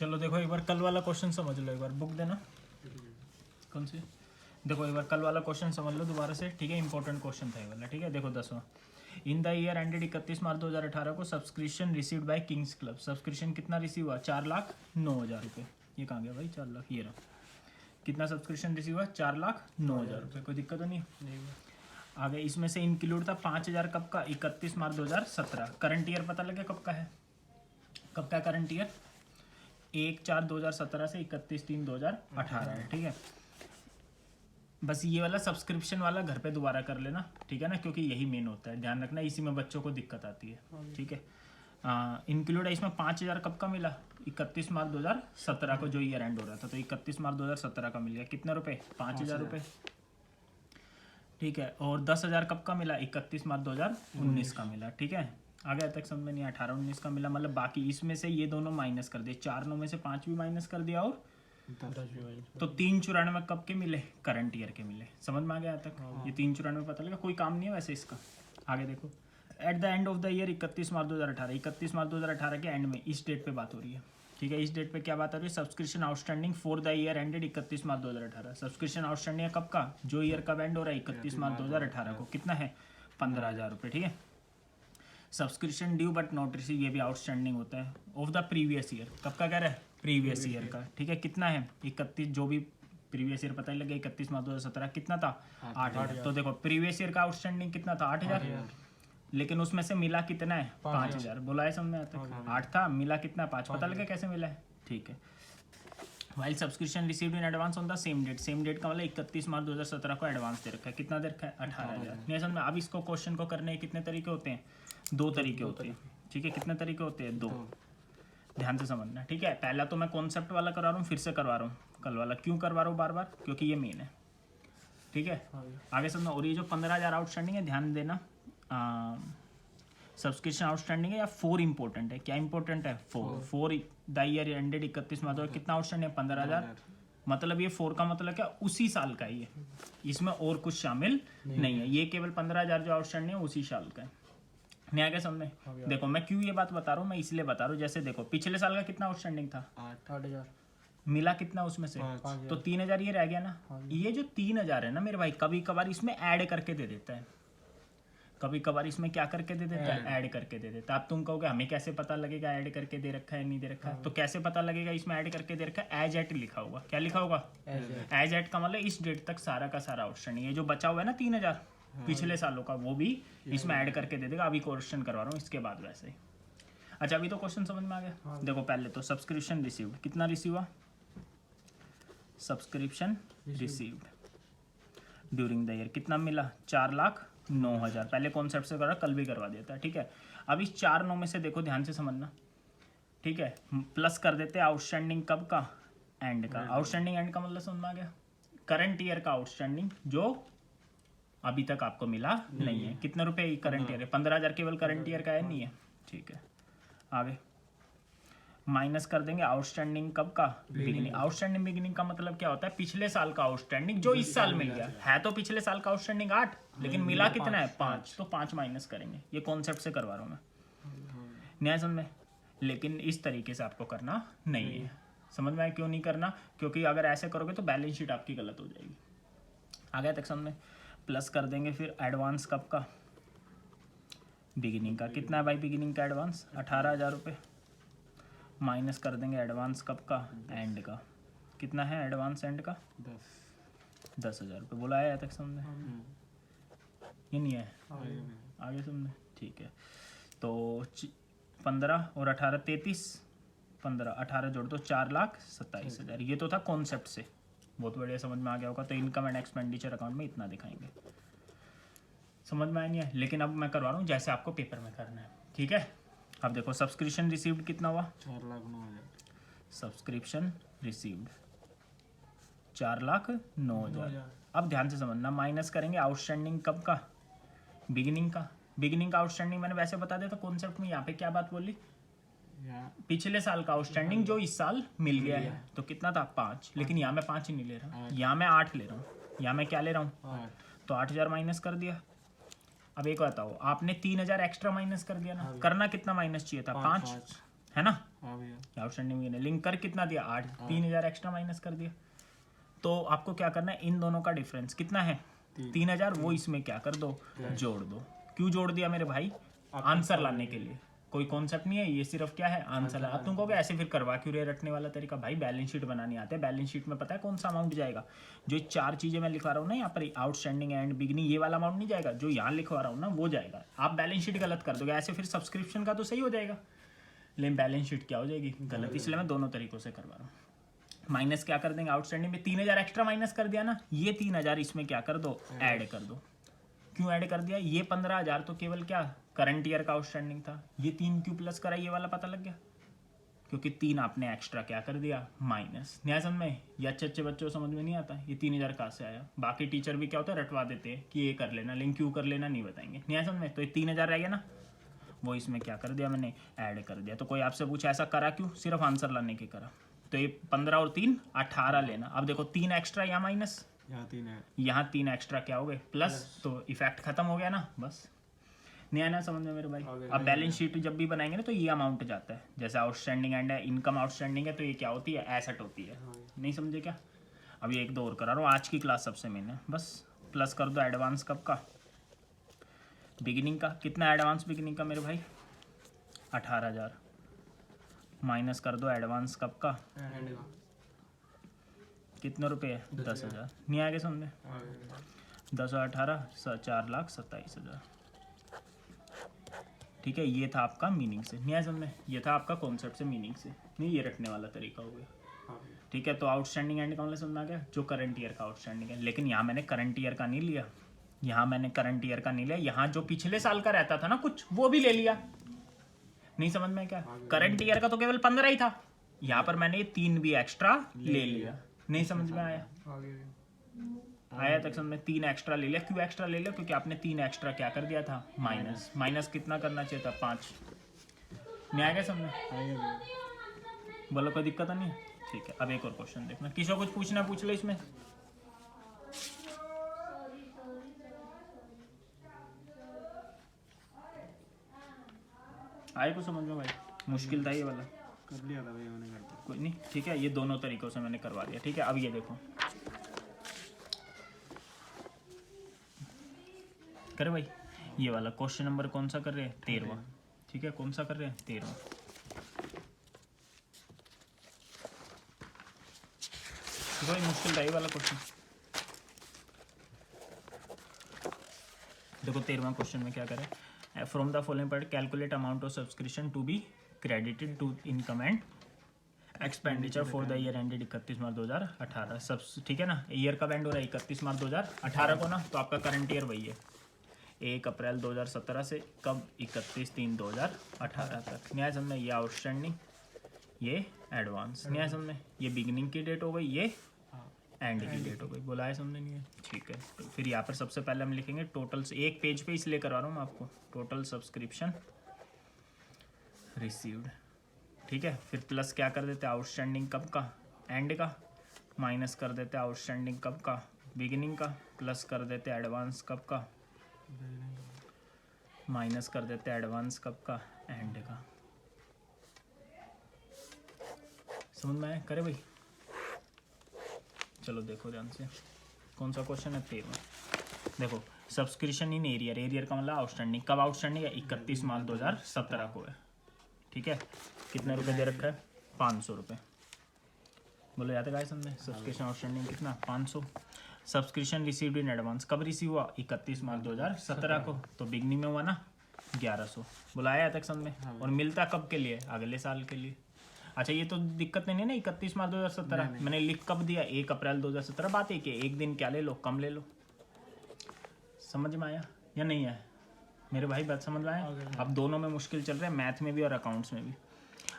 चलो देखो एक बार कल वाला क्वेश्चन समझ लो, एक बार बुक देना कौन सी। देखो एक बार कल वाला क्वेश्चन समझ लो दोबारा से, ठीक है, इंपॉर्टेंट क्वेश्चन था ये वाला, ठीक है। देखो 10वां, in the year ended 31 March 2018 को subscription received by Kings club. Subscription कितना रिसीव हुआ? 4,09,000 रुपये। ये कहाँ गया भाई 4 लाख, ये रहा। कितना सब्सक्रिप्शन रिसीव हुआ? 4,09,000 रुपये। कोई दिक्कत तो नहीं? आगे इसमें से इंक्लूड था 5,000 कब का? 31 मार्च 2017। करंट ईयर पता लगे कब का है? कब का करंट ईयर? 1/4/2017 से 31/3/2018 है, ठीक है। बस ये वाला सब्सक्रिप्शन वाला घर पे दोबारा कर लेना, ठीक है ना, क्योंकि यही मेन होता है, ध्यान रखना, इसी में बच्चों को दिक्कत आती है, ठीक है। इंक्लूड है इसमें 5,000 कब का मिला? 31 मार्च 2017 को जो ईयर एंड हो रहा था, तो 31 मार्च 2017 का मिल गया। कितने रुपए? 5,000 रुपये, ठीक है। और 10,000 कब का मिला? 31 मार्च 2019 का मिला, ठीक है। आगे तक समझ में नहीं? 18-19 का मिला, मतलब बाकी इसमें से ये दोनों माइनस कर दिए, 4 में से 5 भी माइनस कर दिया, और 10 तो 394 कब के मिले? करंट ईयर के मिले। समझ में आ गया तक? ये 394 पता लगा, कोई काम नहीं है वैसे इसका। आगे देखो, at the end of the year 31 March 2018, 31 March 2018 के एंड में, इस डेट पे बात हो रही है, ठीक है। इस डेट पे क्या बात हो रही है? Subscription outstanding for the year ended 31 March 2018। Subscription outstanding कब का? जो ईयर कब एंड हो रहा है? 31 मार्च 2018 को। कितना है? 15,000 रुपये, ठीक है। Subscription due but not receive, ये भी आउटस्टैंडिंग होता है, ऑफ द प्रीवियस ईयर। कब का कह रहा है? प्रीवियस ईयर का, ठीक है। कितना है? 31, जो भी प्रीवियस ईयर पता ही लगे, 31 मार्च 2017 कितना था? 8,000। तो देखो प्रीवियस ईयर का आउटस्टैंडिंग कितना था? 8,000, लेकिन उसमें से मिला कितना है? 5,000। बोला है समझ में आता है? 8 था, मिला कितना? 5। पता लगे कैसे मिला है, ठीक है। While subscription received in advance on the same date, same date का मतलब 31 मार्च 2017 को एडवांस दे रखा है। कितना दे रखा है? 18,000। नहीं समझ में? अब इसको क्वेश्चन को करने के कितने तरीके होते हैं? 2 तरीके होते हैं, ठीक है। कितने तरीके होते हैं? 2। ध्यान से समझना, ठीक है। पहला तो मैं कॉन्सेप्ट वाला करवा रहा हूँ, फिर से करवा रहा हूँ कल वाला। क्यों करवा रहा हूँ बार बार? क्योंकि ये मेन है, ठीक है। आगे समझना। और ये जो 15,000 आउटस्टैंडिंग है, ध्यान देना, सब्सक्रिप्शन आउटस्टैंडिंग है या 4 इंपॉर्टेंट है? क्या इंपॉर्टेंट है? 4 द ईयर एंडेड 31 मार्च। कितना आउटस्टैंडिंग है? 15,000। मतलब ये 4 का मतलब क्या? उसी साल का ही है, इसमें और कुछ शामिल नहीं है। ये केवल 15,000 जो आउटस्टैंडिंग है उसी साल का है। नहीं आ गया समझ में? देखो मैं क्यों ये बात बता रहा हूँ, मैं इसलिए बता रहा हूँ, जैसे देखो पिछले साल का कितना आउटस्टैंडिंग था? 8,000। मिला कितना उसमें से? तो 3,000 ये रह गया ना। ये जो 3,000 है ना मेरे भाई, कभी कभार इसमें ऐड करके दे देता है, कभी कभार इसमें क्या करके दे देता है? ऐड करके दे देता है। अब तुम कहोगे हमें कैसे पता लगेगा ऐड करके दे रखा है नहीं दे रखा है? तो कैसे पता लगेगा इसमें ऐड करके दे रखा है? एज एट लिखा होगा। क्या लिखा होगा? एज एट का मतलब इस डेट तक सारा का सारा आउटस्टैंडिंग, ये जो बचा हुआ है ना 3,000 पिछले सालों का, वो भी इसमें ऐड करके दे देगा। अभी क्वेश्चन करवा रहा हूँ इसके बाद वैसे ही। अच्छा अभी तो क्वेश्चन समझ में आ गया। देखो पहले तो सब्सक्रिप्शन रिसीव्ड, कितना रिसीव हुआ? Subscription received during the year कितना मिला? 4,09,000। पहले कॉन्सेप्ट से करा, कल भी करवा देता है, ठीक है। अब इस 4,9 में से देखो ध्यान से समझना, ठीक है, प्लस कर देते हैं आउटस्टैंडिंग कब का? एंड का। आउटस्टैंडिंग एंड का मतलब समझ में आ गया? करंट ईयर का आउटस्टैंडिंग जो अभी तक आपको मिला नहीं है। कितने रुपए करंट ईयर है? 15,000 केवल करंट ईयर का है, नहीं है, ठीक है। आगे माइनस कर देंगे आउटस्टैंडिंग कब का? बिगिनिंग। आउटस्टैंडिंग बिगिनिंग का मतलब क्या होता है? पिछले साल का आउटस्टैंडिंग जो इस साल मिल गया है। तो पिछले साल का आउटस्टैंडिंग 8, लेकिन मिला कितना है? 5। तो 5 माइनस करेंगे। ये कॉन्सेप्ट से करवा रहा हूँ मैं, न्याय समझ में। लेकिन इस तरीके से आपको करना नहीं है। समझ में आया क्यों नहीं करना? क्योंकि अगर ऐसे करोगे तो बैलेंस शीट आपकी गलत हो जाएगी। आ गया तक समझ में? प्लस कर देंगे फिर एडवांस कब का? बिगिनिंग का। कितना है भाई बिगिनिंग का एडवांस? 18,000 रुपये। माइनस कर देंगे एडवांस कब का? एंड का। कितना है एडवांस एंड का? 10,000 रुपये। बोला है तक समझ में? ये नहीं है आगे समझ में? ठीक है। तो 15 और 18 33, 15 18 जोड़ दो 4,27,000। ये तो था कॉन्सेप्ट से, बहुत बढ़िया समझ में आ गया होगा। तो इनकम एंड एक्सपेंडिचर अकाउंट में इतना दिखाएंगे। समझ में आया नहीं है? लेकिन अब मैं करवा रहा हूँ जैसे आपको पेपर में करना है, ठीक है। अब देखो सब्सक्रिप्शन रिसीव्ड कितना हुआ? 4,09,000। Subscription received 4,09,000। अब ध्यान से समझना, माइनस करेंगे आउटस्टैंडिंग कब का? बिगिनिंग का। बिगिनिंग का आउटस्टैंडिंग मैंने वैसे बता दिया था कॉन्सेप्ट में। यहाँ पे क्या बात बोली? पिछले साल का आउटस्टैंडिंग जो इस साल मिल गया है। तो कितना था? 5। लेकिन यहाँ मैं 5 ही नहीं ले रहा, यहाँ मैं 8 ले रहा हूँ। यहाँ मैं क्या ले रहा हूँ? तो 8,000 माइनस कर दिया। अब एक बताओ, आपने 3,000 एक्स्ट्रा माइनस कर दिया ना। करना कितना माइनस चाहिए था? 5। है ना, हाँ भैया। आउटस्टैंडिंग लिंक कर कितना दिया 8, 3000 एक्स्ट्रा माइनस कर दिया। तो आपको क्या करना है, इन दोनों का डिफरेंस कितना है 3000, वो इसमें क्या कर दो, जोड़ दो। क्यों जोड़ दिया मेरे भाई, आंसर लाने के लिए, कोई कॉन्सेप्ट नहीं है ये, सिर्फ क्या है आंसर। अब तुम कहोगे ऐसे फिर करवा क्यों रहे रटने वाला तरीका, भाई बैलेंस शीट बनानी आते हैं, बैलेंस शीट में पता है कौन सा अमाउंट जाएगा, जो 4 चीजें मैं लिखवा रहा हूँ ना यहाँ पर, आउटस्टैंडिंग एंड बिगनिंग, ये वाला अमाउंट नहीं जाएगा, जो यहाँ लिखवा रहा हूँ ना वो जाएगा। आप बैलेंस शीट गलत कर दोगे ऐसे, फिर सब्सक्रिप्शन का तो सही हो जाएगा, लेकिन बैलेंस शीट क्या हो जाएगी गलत, इसलिए मैं दोनों तरीकों से करवा रहा हूँ। माइनस क्या कर देंगे, आउटस्टैंडिंग में 3000 एक्स्ट्रा माइनस कर दिया ना, ये 3000 इसमें क्या कर दो, ऐड कर दो। क्यों ऐड कर दिया, ये 15000 तो केवल क्या करंट ईयर का आउटस्टैंडिंग था, ये 3 क्यों प्लस करा, ये वाला पता लग गया, क्योंकि 3 आपने एक्स्ट्रा क्या कर दिया माइनस। न्याय समझ में, ये अच्छे बच्चों को समझ में नहीं आता ये 3000 कहाँ से आया। बाकी टीचर भी क्या होता है रटवा देते हैं कि ये कर लेना, लेकिन क्यों कर लेना नहीं बताएंगे। न्याय समझ में, तो ये 3000 रह गया ना, वो इसमें क्या कर दिया मैंने, ऐड कर दिया। तो कोई आपसे पूछा ऐसा करा क्यों, सिर्फ आंसर लाने के करा। तो ये 15 और 3 18 लेना। अब देखो 3 एक्स्ट्रा यहाँ माइनस, यहाँ 3 है, यहाँ 3 एक्स्ट्रा क्या हो गए प्लस, तो इफेक्ट खत्म हो गया ना, बस। नहीं आना समझ में मेरे भाई। अब बैलेंस शीट जब भी बनाएंगे ना तो ये अमाउंट जाता है, जैसे आउटस्टैंडिंग एंड है, इनकम आउटस्टैंडिंग है, तो ये क्या होती है, एसेट होती है। नहीं समझे क्या, अब ये 1-2 और करा रहा हूँ, आज की क्लास सबसे मेन है। बस प्लस कर दो एडवांस कब का, बिगिनिंग का। कितना एडवांस बिगिनिंग का मेरे भाई 18000, माइनस कर दो एडवांस कब का, एंड का कितने रुपए है 10,000। नहीं आएगा समझे, 10 और 18 4,27,000। ठीक है, ये था आपका मीनिंग से, नहीं आया समझ में, ये था आपका कॉन्सेप्ट से मीनिंग से, नहीं ये रखने वाला तरीका हो गया। ठीक है, तो आउटस्टैंडिंग एंड का मतलब समझ में आ गया, जो करंट ईयर का आउटस्टैंडिंग है। लेकिन यहाँ मैंने करंट ईयर का नहीं लिया, यहाँ मैंने करंट ईयर का नहीं लिया, यहाँ जो पिछले साल का रहता था ना कुछ, वो भी ले लिया। नहीं समझ में क्या, करंट ईयर का तो केवल 15 ही था, यहाँ पर मैंने 3 भी एक्स्ट्रा ले लिया। नहीं समझ में आया, आया तक समझ में, 3 एक्स्ट्रा ले लिया। क्यों एक्स्ट्रा ले लिया, क्योंकि आपने 3 एक्स्ट्रा क्या कर दिया था माइनस। माइनस कितना करना चाहिए था 5। नहीं आएगा समझ में, बोलो कोई दिक्कत नहीं है। ठीक है, अब एक और क्वेश्चन देखना, किसी को कुछ पूछना पूछ लो इसमें। आए को समझ में भाई, मुश्किल था ये वाला, कर लिया था भैया मैंने, कर दिया। कोई नहीं। ठीक है, ये दोनों तरीकों से मैंने करवा दिया। ठीक है, अब ये देखो करे भाई, ये वाला क्वेश्चन नंबर कौन सा कर रहे हैं 13वां। ठीक है, कौन सा कर रहे हैं 13वां। भाई मुश्किल था ये वाला क्वेश्चन। देखो 13वां क्वेश्चन में क्या करें, from the following part calculate amount of subscription to be credited to income and expenditure for the year ended 31 March 2018। सब ठीक है ना, ईयर कब एंड हो रहा है 31 मार्च 2018 को ना, तो आपका करंट ईयर वही है 1 अप्रैल 2017 से कब 31/3/2018 तक। न्याय समझ में, ये आउटस्टैंडिंग, ये एडवांस। न्याय समझ में, ये बिगिनिंग की डेट हो गई, ये एंड की डेट हो गई। बोला है समझ नहीं है, ठीक है। तो फिर यहाँ पर सबसे पहले हम लिखेंगे टोटल, एक पेज पे इसलिए करवा रहा हूँ मैं आपको, टोटल सब्सक्रिप्शन रिसीव्ड। ठीक है, फिर प्लस क्या कर देते हैं आउटस्टैंडिंग कब का, एंड का, माइनस कर देते हैं आउटस्टैंडिंग कब का, बिगिनिंग का, प्लस कर देते हैं एडवांस कब का, माइनस कर देते हैं एडवांस कब का, एंड का। समझ में आया करे भाई। चलो देखो ध्यान से, कौन सा क्वेश्चन है 13वां। देखो सब्सक्रिप्शन इन एरियर, एरियर का मतलब आउटस्टैंडिंग, कब आउटस्टैंडिंग है 31 मार्च 2017 को है। ठीक है, कितने रुपए दे रखा है 500 रुपये। बोलो याद है समझे, सब्सक्रिप्शन आउटस्टैंडिंग कितना 500। सब्सक्रिप्शन रिसीव्ड इन एडवांस कब रिसीव हुआ 31 मार्च 2017 को, तो बिगनिंग में हुआ ना 1100। बुलाया तक समझ में, और मिलता कब के लिए, अगले साल के लिए। अच्छा ये तो दिक्कत नहीं है ना 31 मार्च 2017, मैंने लिख कब दिया 1 अप्रैल 2017, बात है कि एक दिन क्या ले लो, कम ले लो। समझ में आया या नहीं आया मेरे भाई, बात समझ में आया। अब दोनों में मुश्किल चल रहा है, मैथ में भी और अकाउंट्स में भी।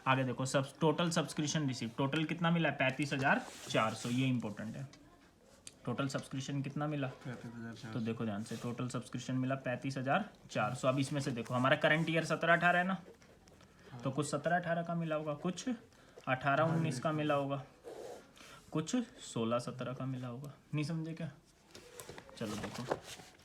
आगे देखो सब टोटल सब्सक्रिप्शन रिसीव, टोटल कितना मिला 35,400, ये इंपॉर्टेंट है। टोटल सब्सक्रिप्शन कितना मिला, 35,400। तो देखो ध्यान से, टोटल सब्सक्रिप्शन मिला 35,400। अब इसमें से देखो हमारा करंट ईयर 17-18 है ना, तो कुछ 17-18 का मिला होगा, कुछ 18-19 का मिला होगा, कुछ 16-17 का मिला होगा। नहीं समझे क्या, चलो देखो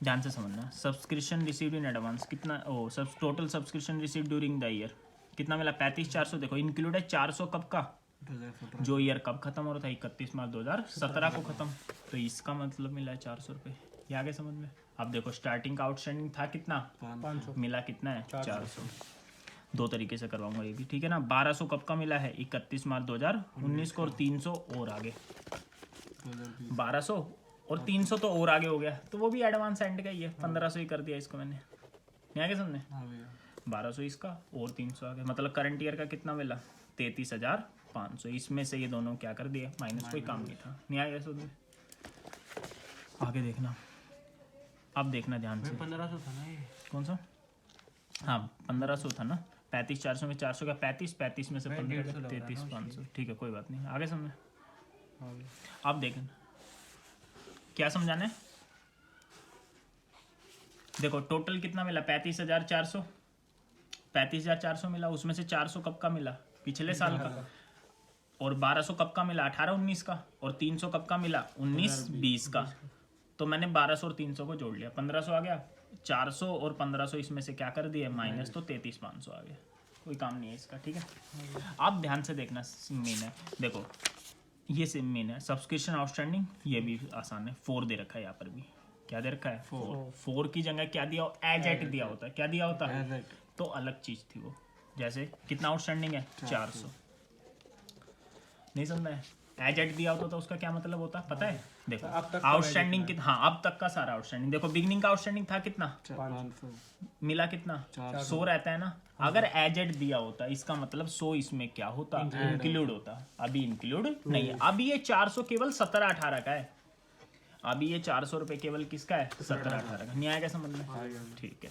ध्यान से समझना। सब्सक्रिप्शन रिसीव्ड इन एडवांस कितना, ओ सब total subscription received during the year कितना मिला 35,400। देखो इंक्लूड है 400 कब का, 2017 जो ईयर कब खत्म हो रहा था 31 मार्च 2017 को खत्म, तो इसका मतलब मिला है 400 रुपये। ये आगे समझ में। अब देखो स्टार्टिंग का आउटस्टैंडिंग था कितना, 500 मिला कितना है 400। दो तरीके से करवाऊंगा ये भी, ठीक है ना। 1200 कब का मिला है 31 मार्च 2019 को, और 300 और आगे, 2020 1200 और 300 तो और आगे हो गया, तो वो भी एडवांस एंड का ही है। 1500 ही कर दिया इसको मैंने, नहीं आगे समझे। हाँ भैया 1200 इसका और 300 आगे, मतलब करंट ईयर का कितना मिला 33,500। इसमें से ये दोनों क्या कर दिए माइनस, कोई काम नहीं था, नहीं आएगा समझ। आगे देखना, अब देखना ध्यान से। 1500 था ना ये। कौन सा, हाँ 1500 था ना। 35,400 में 400 का 35 में से 15 33,500, ठीक है कोई बात नहीं, आगे समझे। हाँ भैया अब देखना क्या समझाना है। देखो टोटल कितना मिला 35,400, 35,400 मिला, उसमें से 400 कब का मिला पिछले साल का, और 1200 कब का मिला 18-19 का, और 300 कब का मिला 19-20 का। तो मैंने 1200 और 300 को जोड़ लिया, 1500 आ गया। 400 और 1500 इसमें से क्या कर दिए माइनस, तो 33,500 आ गया, कोई काम नहीं है इसका, ठीक है। आप ध्यान से देखना, मेन है देखो, ये सिम मेन है। सब्सक्रिप्शन आउटस्टैंडिंग ये भी आसान है, 4 दे रखा है यहाँ पर भी, क्या दे रखा है 4 की जगह क्या दिया, एज एट दिया होता है, क्या दिया होता है, As at। तो अलग चीज थी वो। जैसे कितना आउटस्टैंडिंग है 400, नहीं समझना है। एज एट दिया होता तो उसका क्या मतलब होता पता है, देखो आउटस्टैंडिंग कितना, हाँ अब तक का सारा आउटस्टैंडिंग। देखो बिगनिंग का आउटस्टैंडिंग था कितना, 500 मिला कितना 100 रहता है ना। अगर एजेड दिया होता इसका मतलब 100 इसमें क्या होता इंक्लूड होता, अभी इंक्लूड नहीं है। अभी ये 400 केवल 17-18 का है, अभी ये 400 रुपये केवल किसका है 17-18 का, नहीं आएगा समझ में, ठीक है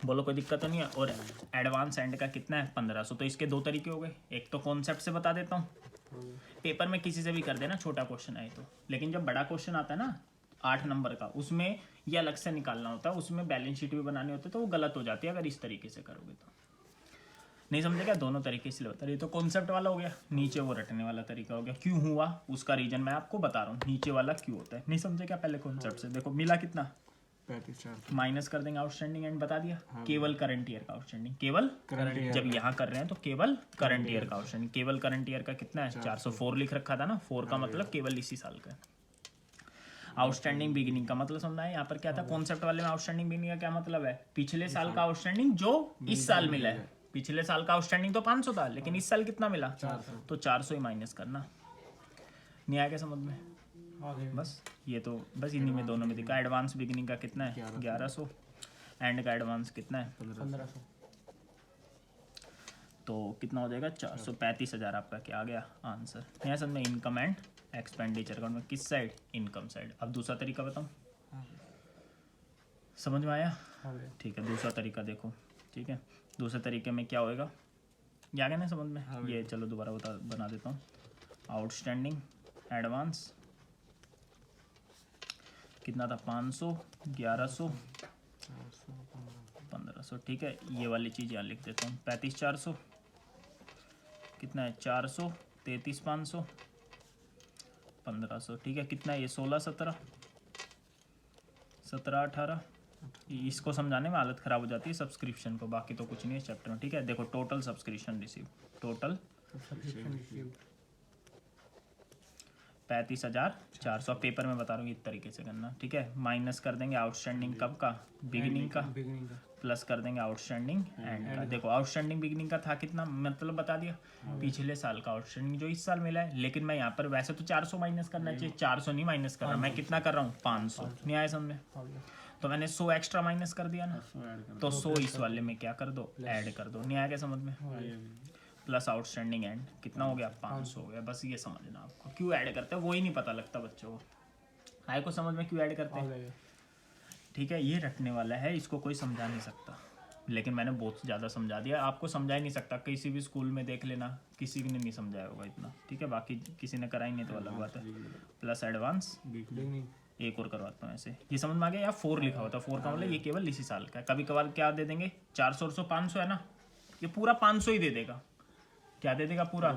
बोलो कोई दिक्कत तो नहीं है। और एडवांस एंड का कितना है 1500। तो इसके दो तरीके हो गए, एक तो कॉन्सेप्ट से बता देता हूँ, पेपर में किसी से भी कर देना छोटा क्वेश्चन आए तो, लेकिन जब बड़ा क्वेश्चन आता है ना 8 नंबर का, उसमें ये अलग से निकालना होता है, उसमें बैलेंस शीट भी बनानी होती है, तो वो गलत हो जाती है अगर इस तरीके से करोगे तो। नहीं समझेगा, दोनों तरीके इसलिए बता रही। तो कॉन्सेप्ट वाला हो गया, नीचे वो रटने वाला तरीका हो गया। क्यों हुआ उसका रीजन मैं आपको बता रहा हूँ, नीचे वाला क्यों होता है नहीं समझे क्या। पहले कॉन्सेप्ट से देखो, मिला कितना 35,400 माइनस कर देंगे आउटस्टैंडिंग एंड बता दिया, केवल करंट ईयर का आउटस्टैंडिंग, केवल Current year जब यहाँ कर रहे हैं तो केवल करंट ईयर का आउटस्टैंडिंग, केवल करंट ईयर का कितना है 404 लिख रखा था ना, 4 का मतलब केवल इसी साल का। आउटस्टैंडिंग बिगिनिंग का मतलब समझना है, यहाँ पर क्या था कॉन्सेप्ट वाले में, आउटस्टैंडिंग बिगिनिंग का क्या मतलब है, पिछले साल का आउटस्टैंडिंग जो इस साल मिला है। पिछले साल का आउटस्टैंडिंग तो 500 था, लेकिन इस साल कितना मिला 400, तो 400 ही माइनस करना, नहीं आएगा समझ में। बस ये तो बस इन्हीं में दोनों में दिखा। एडवांस बिगिनिंग का कितना है 1100, एंड का एडवांस कितना है 1500 तो कितना हो जाएगा 400, 35,000 आपका क्या आ गया आंसर। यहाँ समझ में, इनकम एंड एक्सपेंडिचर अकाउंट में किस साइड, इनकम साइड। अब दूसरा तरीका बताऊँ, समझ में आया, ठीक है दूसरा तरीका देखो, ठीक है दूसरे तरीके में क्या होएगा, ये आ गया ना समझ में। ये चलो दोबारा बना देता हूँ। आउटस्टैंडिंग एडवांस कितना था 500, 1100, 1500, ठीक है। ये वाली चीज़ यहाँ लिख देता हूँ। 35,400 कितना है 400, 33,500, 1500, ठीक है। कितना है ये 16, 17, 17, 18। इसको समझाने में हालत ख़राब हो जाती है सब्सक्रिप्शन को, बाकी तो कुछ नहीं है चैप्टर में, ठीक है। देखो total subscription receive, total 35,400। Paper में बता रहा हूँ इस तरीके से करना, ठीक है। माइनस कर देंगे आउटस्टैंडिंग कब का, बिगिनिंग का, प्लस कर देंगे आउटस्टैंडिंग एंड का। देखो आउटस्टैंडिंग बिगिनिंग का था कितना, मतलब बता दिया पिछले साल का आउटस्टैंडिंग जो इस साल मिला है, लेकिन मैं यहाँ पर वैसे तो 400 माइनस करना चाहिए, 400 नहीं माइनस कर रहा मैं, कितना कर रहा हूँ 500, नहीं आया समझ में। तो मैंने 100 एक्स्ट्रा माइनस कर दिया ना, तो 100 इस वाले में क्या कर दो ऐड कर दो, नहीं आया क्या समझ में। प्लस आउटस्टैंडिंग एंड कितना हो गया 500 हो गया। बस ये समझना आपको, क्यों ऐड करते हैं वो ही नहीं पता लगता बच्चों को, आए को समझ में क्यों ऐड करते हैं, ठीक है। ये रटने वाला है, इसको कोई समझा नहीं सकता, लेकिन मैंने बहुत ज़्यादा समझा दिया, आपको समझा ही नहीं सकता। किसी भी स्कूल में देख लेना, किसी ने नहीं समझाया होगा इतना, ठीक है। बाकी किसी ने कराई नहीं तो अलग बात है। प्लस एडवांस एक और करवाता हूँ ऐसे, ये समझ में आ गया। या 4 लिखा होता है, 4 का मतलब ये केवल इसी साल का है। कभी कभार क्या दे देंगे 400 और 500 है ना, ये पूरा 500 ही दे देगा, क्या दे देगा पूरा?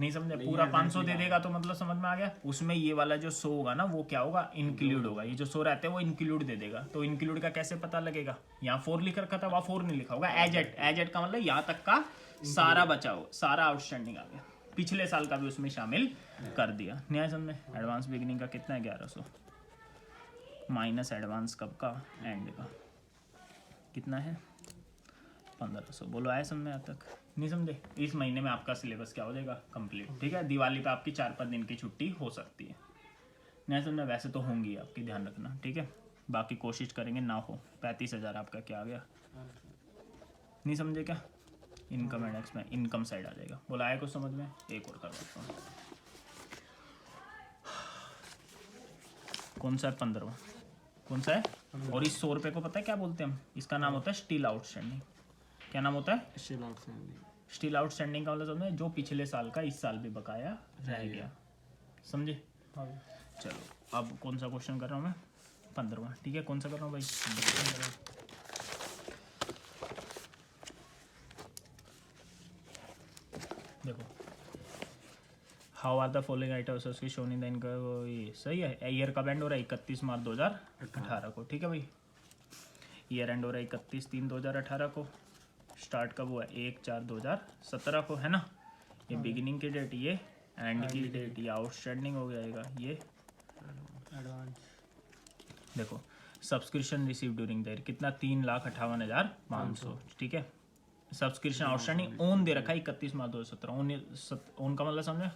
नहीं समझे? पूरा 500 दे देगा तो मतलब समझ में आ गया। उसमें ये वाला जो 100 होगा ना वो क्या होगा? इंक्लूड होगा। ये जो 100 रहते हैं वो इंक्लूड दे देगा। तो इंक्लूड का कैसे पता लगेगा? यहाँ 4 लिख रखा था, वहाँ 4 नहीं लिखा होगा। एज एट का मतलब यहाँ तक का सारा बचा हो, सारा आउटस्टैंडिंग आ गया। पिछले साल का भी उसमें शामिल कर दिया। न्याय समझे? एडवांस बिगिनिंग का कितना है? 1100 माइनस एडवांस कब का? एंड का कितना है? 1500। बोलो आया समझ में अब तक? नहीं समझे? इस महीने में आपका सिलेबस क्या हो जाएगा? कंप्लीट। ठीक है, दिवाली पे आपकी 4-5 दिन की छुट्टी हो सकती है। नहीं समझे? वैसे तो होंगी आपकी, ध्यान रखना। ठीक है, बाकी कोशिश करेंगे ना हो। 35,000 आपका क्या आ गया? नहीं समझे क्या? Income and expense, income side आ जाएगा। बोला आया कुछ समझ में? एक और करवाता हूँ। कौन सा है? 15वां। कौन सा है? और इस 100 रुपये को पता है क्या बोलते हैं हम? इसका नाम होता है स्टिल आउटस्टैंडिंग। क्या नाम होता है? स्टिल आउटस्टैंडिंग का मतलब समझे? जो पिछले साल का इस साल भी बकाया रह गया। समझे? चलो अब कौन सा क्वेश्चन कर रहा हूँ मैं? 15वां। ठीक है, कौन सा कर रहा हूँ भाई? 15वां। देखो, how are the following items उसकी शोन इन द इनकम। ये सही है। ईयर कब एंड हो रहा है? 31 मार्च 2018 को। ठीक है भाई, ईयर एंड हो रहा है 31/3/2018 को। स्टार्ट कब हुआ है? 1/4/2017 को, है ना? ये बिगिनिंग की डेट, ये एंड की डेट, ये आउटस्टैंडिंग हो जाएगा। ये एडवांस। देखो, subscription receive during the year कितना? 3,58,500। ठीक है, सब्सक्रिप्शन आउटस्टैंडिंग ओन दे रखा है 31 मार्च 2017। ओन का मतलब समझे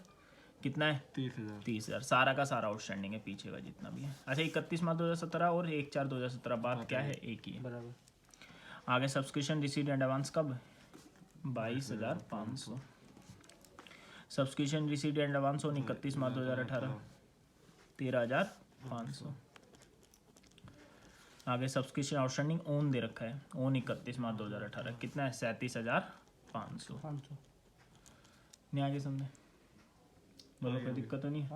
कितना है? 30,000। सारा का सारा आउटस्टैंडिंग है पीछे का जितना भी है। अच्छा, 31 मार्च 2017 और 1/4/2017 बात क्या है? एक ही है। बराबर। आगे सब्सक्रिप्शन रिसीव एडवांस कब? 22,500। Subscription receive advance on 31 March 2018 13,500। आगे सब्सक्रिप्शन आउटस्टैंडिंग ओन दे रखा है, ओन 31 मार्च 2018 कितना है? 37,500। नहीं आगे समझे? बोलो कोई दिक्कत तो नहीं?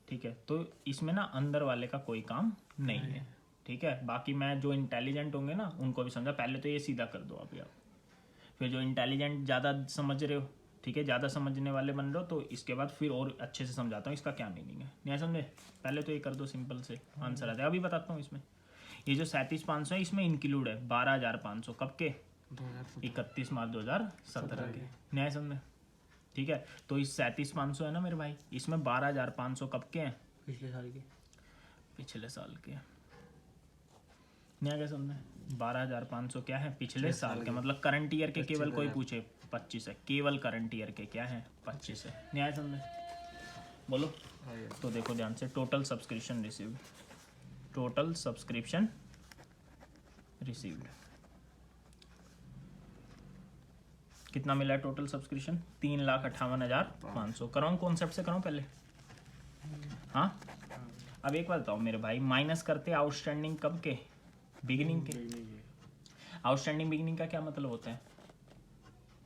ठीक है, तो इसमें ना अंदर वाले का कोई काम नहीं है। ठीक है, बाकी मैं जो इंटेलिजेंट होंगे ना उनको भी समझा। पहले तो ये सीधा कर दो अभी आप, फिर जो इंटेलिजेंट ज़्यादा समझ रहे हो, ठीक है, ज़्यादा समझने वाले बन रहे हो, तो इसके बाद फिर और अच्छे से समझाता हूँ इसका क्या मीनिंग है। नहीं समझे? पहले तो ये कर दो, सिंपल से आंसर आता है। अभी बताता हूँ इसमें ये जो 37,500 है इसमें इंक्लूड है 12,500 कब के? 31 मार्च 2017 के। न्याय समझे? ठीक है, तो इस 37,500 है ना मेरे भाई, इसमें 12,500 कब के हैं? पिछले साल के। पिछले साल के। न्याय क्या समझे? 12,500 क्या है? पिछले साल के। मतलब करंट ईयर के केवल कोई पूछे 25 है, केवल करंट ईयर के क्या है? 25 है। न्याय समझे? बोलो। तो देखो ध्यान से, total subscription received, total subscription received कितना मिला है? Total subscription 3,58,500। कराऊँ कॉन्सेप्ट से कराऊँ पहले? हाँ, अब एक बात बताओ मेरे भाई, माइनस करते आउटस्टैंडिंग कब के? बिगिनिंग के। आउटस्टैंडिंग बिगिनिंग का क्या मतलब होता है?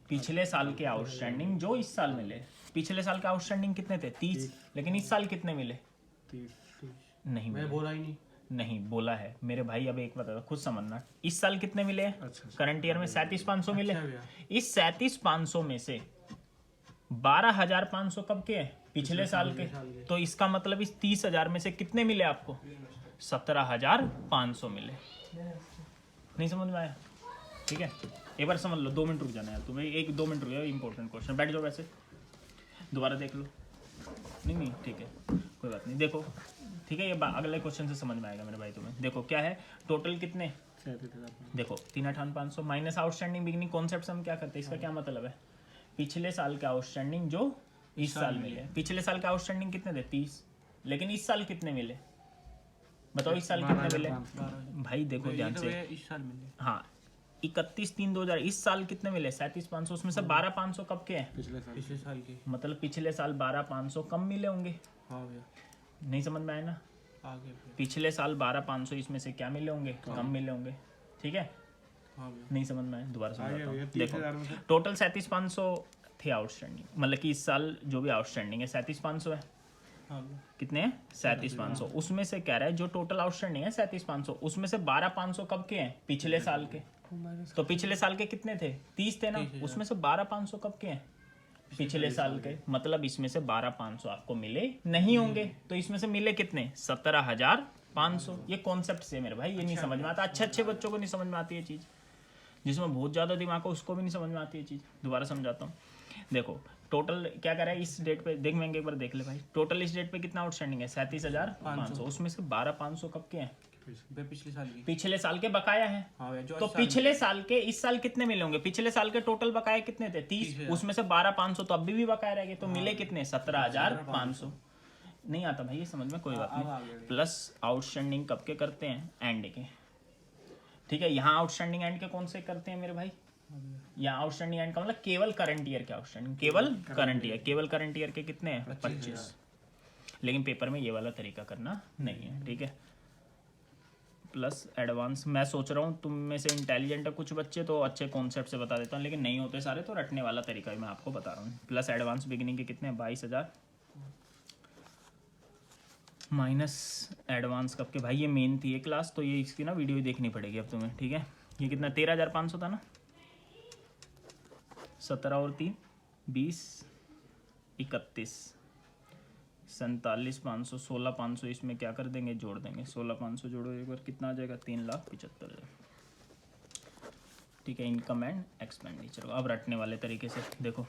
पिछले साल के आउटस्टैंडिंग जो इस साल मिले। पिछले साल के आउटस्टैंडिंग कितने थे? 30। लेकिन इस साल कितने मिले? 30। नहीं मैं मिले। बोला ही नहीं। नहीं बोला है मेरे भाई। अब एक बात खुद समझना, इस साल कितने मिले? अच्छा। करंट ईयर में 37,500 मिले। अच्छा भैया। इस 37,500 में से 12,500 कब के हैं? पिछले साल के। तो इसका मतलब इस 30,000 में से कितने मिले आपको? 17,500 मिले। नहीं समझ में आया? ठीक है, एक बार समझ लो। 2 मिनट रुक जाना यार तुम्हें, 1-2 मिनट रुक जाओ। इंपॉर्टेंट क्वेश्चन, बैठ जाओ। वैसे दोबारा देख लो। नहीं ठीक है, कोई बात नहीं। देखो ठीक है, ये अगले क्वेश्चन से समझ में आएगा मेरे भाई तुम्हें। देखो क्या है, टोटल कितने? देखो 3,58,500 माइनस आउटस्टैंडिंग बिगिनिंग। कॉन्सेप्ट से हम क्या करते हैं, इसका क्या मतलब है? पिछले साल के आउटस्टैंडिंग जो इस साल मिले। पिछले साल के आउटस्टैंडिंग कितने थे? 30। लेकिन इस साल कितने मिले? बताओ इस साल कितने मिले भाई? देखो ध्यान से। इस साल मिले। हाँ, 31/3/2000। इस साल कितने मिले? 37,500। उसमें से 12,500 कब के हैं? पिछले साल के। मतलब पिछले साल 12,500 कम मिले होंगे। हाँ भैया। नहीं समझ में आया ना? आगे भैया। पिछले साल 12,500 इसमें से क्या मिले होंगे? कम मिले होंगे। ठीक है, हाँ भैया। नहीं समझ में आया? दोबारा समझाता हूँ। देखो 30,000 में से। टोटल 37,500 थे आउटस्टैंडिंग। मतलब कि इस साल जो भी आउटस्टैंडिंग है 37,500 है। हाँ भैया। कितने हैं? 37,500। उसमें से कह रहा है जो टोटल आउटस्टैंडिंग है 37,500, उसमें से 12,500 कब के हैं? पिछले साल के। तो पिछले साल के कितने थे? 30 थे ना। उसमें से 12,500 कब के हैं? पिछले साल के, मतलब इसमें से 12,500 आपको मिले नहीं होंगे, तो इसमें से मिले कितने, 17,500। ये कॉन्सेप्ट से मेरे भाई, ये नहीं समझ में आता, अच्छे बच्चों को नहीं समझ में आती है चीज़, जिसमें बहुत ज़्यादा दिमाग हो उसको भी नहीं समझ में आती है चीज़। दोबारा समझाता हूँ, देखो टोटल क्या कर रहा है इस डेट पे, देख महंगे एक बार देख ले भाई, टोटल इस डेट पे कितना आउटस्टैंडिंग है, 37,500, उसमें से 12,500 कब के हैं, पिछले साल की। पिछले साल के बकाया है। हाँ भैया, जो तो इस साल पिछले साल के इस साल कितने मिले होंगे, पिछले साल के टोटल बकाया कितने थे, 30, 30,000। उसमें से 12,500 तो अभी भी बकाया रह गए, तो मिले कितने, 17,500। नहीं आता भाई ये समझ में, कोई बात अब आ नहीं। गया। प्लस आउटस्टैंडिंग कब के करते हैं, एंड के, ठीक है। यहाँ आउटस्टैंडिंग एंड के कौन से करते हैं मेरे भाई, यहाँ आउटस्टैंडिंग एंड का मतलब केवल करंट ईयर के आउटस्टैंडिंग, केवल करंट ईयर, केवल करंट ईयर के कितने हैं, 25। लेकिन पेपर में ये वाला तरीका करना नहीं है, ठीक है। प्लस एडवांस, मैं सोच रहा हूँ तुम में से इंटेलिजेंट है कुछ बच्चे, तो अच्छे कॉन्सेप्ट से बता देता हूँ, लेकिन नहीं होते सारे, तो रटने वाला तरीका भी मैं आपको बता रहा हूँ। प्लस एडवांस बिगिनिंग के कितने हैं, 22,000, माइनस एडवांस कब के, भाई ये मेन थी ये क्लास, तो ये इसकी ना वीडियो ही देखनी पड़ेगी अब तुम्हें, ठीक है। ये कितना, 13,500 था ना, 17 और 3 20, 31, 47,500, 16,500, इसमें क्या कर देंगे, जोड़ देंगे, 16,500 जोड़ो एक बार, कितना आ जाएगा, 3,75,000, ठीक है। इनकम एंड एक्सपेंडिचर, अब रटने वाले तरीके से देखो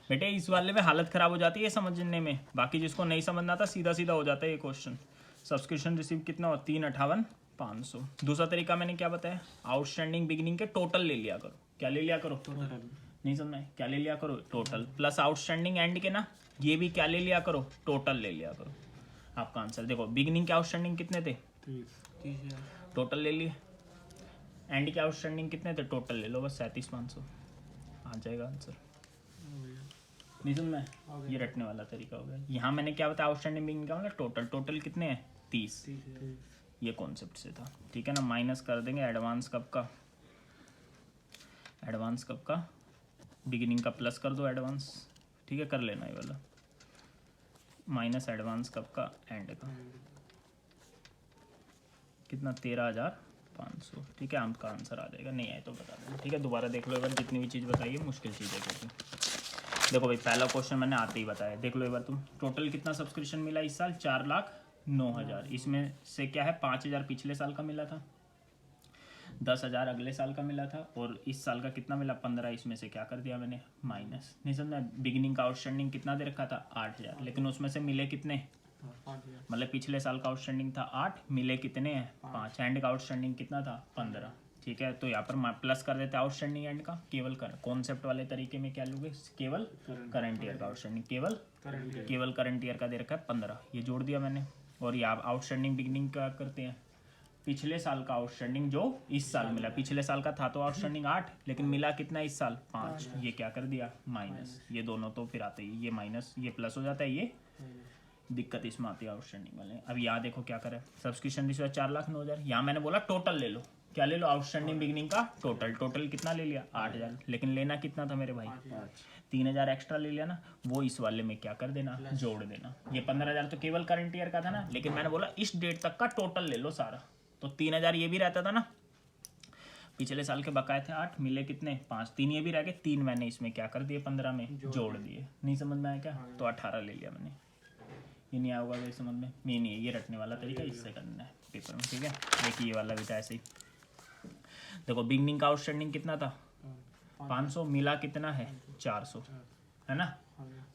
बेटे, इस वाले में हालत खराब हो जाती है समझने में, बाकी जिसको नहीं समझना था सीधा सीधा हो जाता है ये क्वेश्चन। सब्सक्रिप्शन रिसीव कितना हो, 358,500। दूसरा तरीका मैंने क्या बताया, आउटस्टैंडिंग बिगिनिंग के टोटल ले लिया करो, क्या ले लिया करो, नहीं समझना है, क्या ले लिया करो, टोटल, प्लस आउटस्टैंडिंग एंड के ना, ये भी क्या ले लिया करो, टोटल ले लिया करो। आपका आंसर देखो, बिगिनिंग के आउटस्टैंडिंग कितने थे, 30,000। टोटल ले लिए, एंड के आउटस्टैंडिंग कितने थे, टोटल ले लो बस, 37,500 आ जाएगा आंसर। नहीं समझ में, ये रटने वाला तरीका हो गया। यहाँ मैंने क्या बताया, आउटस्टैंडिंग बिगिनिंग का मतलब टोटल, टोटल कितने हैं, 30, ये कॉन्सेप्ट से था, ठीक है ना। माइनस कर देंगे एडवांस कब का, एडवांस कब का, बिगिनिंग का प्लस कर दो एडवांस, ठीक है, कर लेना ये वाला, माइनस एडवांस कब का, एंड का, कितना, 13,500, ठीक है। आपका आंसर आ जाएगा, नहीं आए तो बता देना, ठीक है। दोबारा देख लो एक बार, जितनी भी चीज़ बताई है मुश्किल चीज़ है क्योंकि देखो भाई, पहला क्वेश्चन मैंने आते ही बताया, देख लो एक बार तुम, टोटल कितना सब्सक्रिप्शन मिला इस साल, 4,09,000, इसमें से क्या है, 5,000 पिछले साल का मिला था, 10,000 अगले साल का मिला था, और इस साल का कितना मिला, 15, इसमें से क्या कर दिया मैंने, माइनस। नहीं समझा, बिगिनिंग का आउटस्टैंडिंग कितना दे रखा था, 8,000, लेकिन उसमें से मिले कितने, मतलब पिछले साल का आउटस्टैंडिंग था 8, मिले कितने हैं, 5, एंड का आउटस्टैंडिंग कितना था, 15, ठीक है। तो यहाँ पर प्लस कर देते हैं आउटस्टैंडिंग एंड का, केवल कॉन्सेप्ट वाले तरीके में क्या लोगे, केवल करंट ईयर का आउटस्टैंडिंग, केवल करंट ईयर का दे रखा है 15, ये जोड़ दिया मैंने। और ये आप आउटस्टैंडिंग बिगिनिंग का करते हैं, पिछले साल का आउटस्टैंडिंग जो इस साल मिला, पिछले साल का था तो आउटस्टैंडिंग 8, लेकिन मिला कितना इस साल, 5, ये क्या कर दिया, माइनस, ये दोनों तो फिर आते ही, ये माइनस ये प्लस हो जाता है, ये दिक्कत इसमें आती है आउटस्टैंडिंग वाले। अब यहाँ देखो क्या करें, सब्सक्रिप्शन रिसीव 4,09,000, यहाँ मैंने बोला टोटल ले लो, क्या ले लो, आउटस्टैंडिंग बिगिनिंग का टोटल, टोटल कितना ले लिया, 8,000, लेकिन लेना कितना था मेरे भाई, 3,000 एक्स्ट्रा ले लिया ना, वो इस वाले में क्या कर देना, जोड़ देना। ये 15,000 तो केवल करंट ईयर का था ना, लेकिन मैंने बोला इस डेट तक का टोटल ले लो सारा, तो 3,000 ये भी रहता था ना, पिछले साल के बकाए थे 8, मिले कितने, 5, 3 ये भी रह गए, 3 मैंने इसमें क्या कर दिए, 15 में जोड़ दिए। नहीं समझ में आया क्या, तो 18 ले लिया मैंने, ये नहीं आऊगा भाई समझ में, नहीं है, ये रटने वाला तरीका, इससे करना है पेपर में, ठीक है। देखिए ये वाला भी था ऐसे ही, देखो बिगनिंग का आउटस्टैंडिंग कितना था, 500, मिला कितना है, 400, है ना।